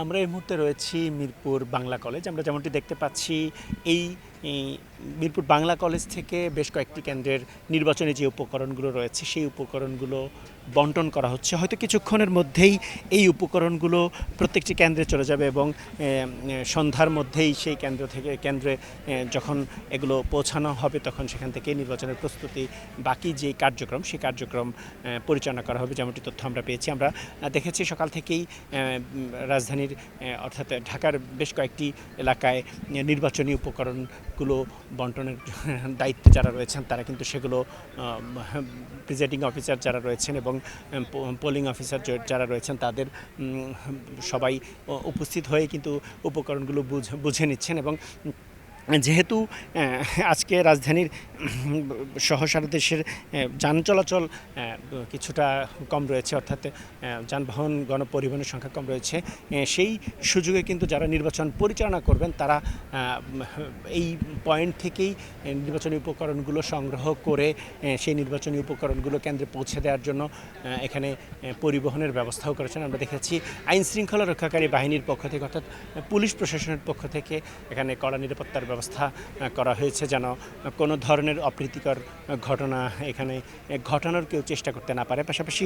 আমরা এই মুহূর্তে রয়েছি মিরপুর বাংলা কলেজ। আমরা যেমনটি দেখতে পাচ্ছি এই মিরপুর বাংলা কলেজ থেকে বেশ কয়েকটি কেন্দ্রের নির্বাচনী যে উপকরণগুলো রয়েছে সেই উপকরণগুলো বন্টন করা হচ্ছে। হয়তো কিছুক্ষণের মধ্যেই এই উপকরণগুলো প্রত্যেকটি কেন্দ্রে চলে যাবে এবং সন্ধ্যার মধ্যেই সেই কেন্দ্রে যখন এগুলো পৌঁছানো হবে তখন সেখান থেকে নির্বাচনের প্রস্তুতি বাকি যে কার্যক্রম সেই কার্যক্রম পরিচালনা করা হবে, যেমনটি তথ্য আমরা পেয়েছি। আমরা দেখেছি সকাল থেকেই রাজধানীর অর্থাৎ ঢাকার বেশ কয়েকটি এলাকায় নির্বাচনী উপকরণগুলো বন্টনের দায়িত্বে যারা রয়েছেন তারা কিন্তু সেগুলো প্রিজাইডিং অফিসার যারা রয়েছেন এবং পোলিং অফিসার যারা রয়েছেন তাদের সবাই উপস্থিত হয়ে কিন্তু উপকরণগুলো বুঝে নিচ্ছেন। এবং যেহেতু আজকে রাজধানীর সহ সারা দেশের যান চলাচল কিছুটা কম রয়েছে, অর্থাৎ যানবাহন গণপরিবহনের সংখ্যা কম রয়েছে, সেই সুযোগে কিন্তু যারা নির্বাচন পরিচালনা করবেন তারা এই পয়েন্ট থেকেই নির্বাচনী উপকরণগুলো সংগ্রহ করে সেই নির্বাচনী উপকরণগুলো কেন্দ্রে পৌঁছে দেওয়ার জন্য এখানে পরিবহনের ব্যবস্থাও করেছেন। আমরা দেখেছি আইন শৃঙ্খলা রক্ষাকারী বাহিনীর পক্ষ থেকে অর্থাৎ পুলিশ প্রশাসনের পক্ষ থেকে এখানে কড়া নিরাপত্তার ব্যবস্থা করা হয়েছে যেন কোনো ধরনের অপ্রীতিকর ঘটনা এখানে ঘটানোর কেউ চেষ্টা করতে না পারে, পাশাপাশি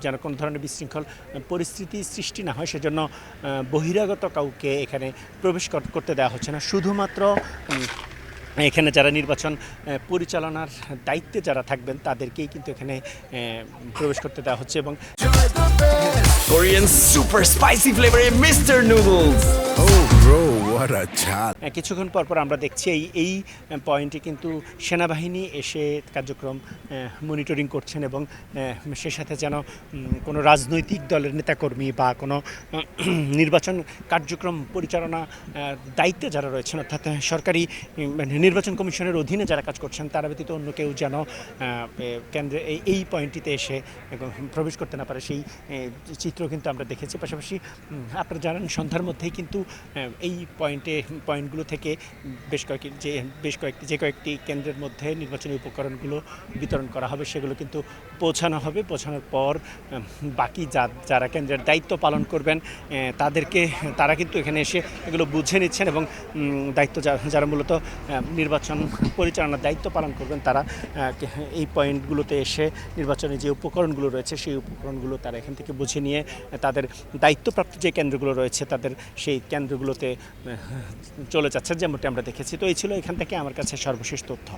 যেন কোনো ধরনের বিশৃঙ্খল পরিস্থিতি সৃষ্টি না হয় সেজন্য বহিরাগত কাউকে এখানে প্রবেশ করতে দেওয়া হচ্ছে না। শুধুমাত্র এখানে যারা নির্বাচন পরিচালনার দায়িত্বে যারা থাকবেন তাদেরকেই কিন্তু এখানে প্রবেশ করতে দেওয়া হচ্ছে। এবং Korean super spicy flavor Mr. Noodles. Oh bro, what a chat. কিছুক্ষণ পর আমরা দেখছি এই পয়েন্টে কিন্তু সেনাবাহিনী এসে কার্যক্রম মনিটরিং করছেন এবং সে সাথে যেন কোনো রাজনৈতিক দলের নেতাকর্মী বা কোনো নির্বাচন কার্যক্রম পরিচালনা দায়িত্বে যারা রয়েছেন অর্থাৎ সরকারি নির্বাচন কমিশনের অধীনে যারা কাজ করছেন তারা ব্যতীত অন্য কেউ যেন কেন্দ্রে এই পয়েন্টটিতে এসে প্রবেশ করতে না পারে সেই চিত্র কিন্তু আমরা দেখেছি। পাশাপাশি আপনারা জানেন সন্ধ্যার মধ্যেই কিন্তু এই পয়েন্টগুলো থেকে যে কয়েকটি কেন্দ্রের মধ্যে নির্বাচনী উপকরণগুলো বিতরণ করা হবে সেগুলো কিন্তু পৌঁছানো হবে। পৌঁছানোর পর বাকি যারা কেন্দ্রের দায়িত্ব পালন করবেন তারা কিন্তু এখানে এসে এগুলো বুঝে নিচ্ছেন এবং দায়িত্ব যারা মূলত নির্বাচন পরিচালনার দায়িত্ব পালন করবেন তারা এই পয়েন্টগুলোতে এসে নির্বাচনী যে উপকরণগুলো রয়েছে সেই উপকরণগুলো তারা এখান থেকে বুঝে নিয়ে তাদের দায়িত্বপ্রাপ্ত যে কেন্দ্রগুলো রয়েছে তাদের সেই কেন্দ্রগুলোতে চলে যাচ্ছে, যেমনটি আমরা দেখেছি। তো এই ছিল এখান থেকে আমার কাছে সর্বশেষ তথ্য।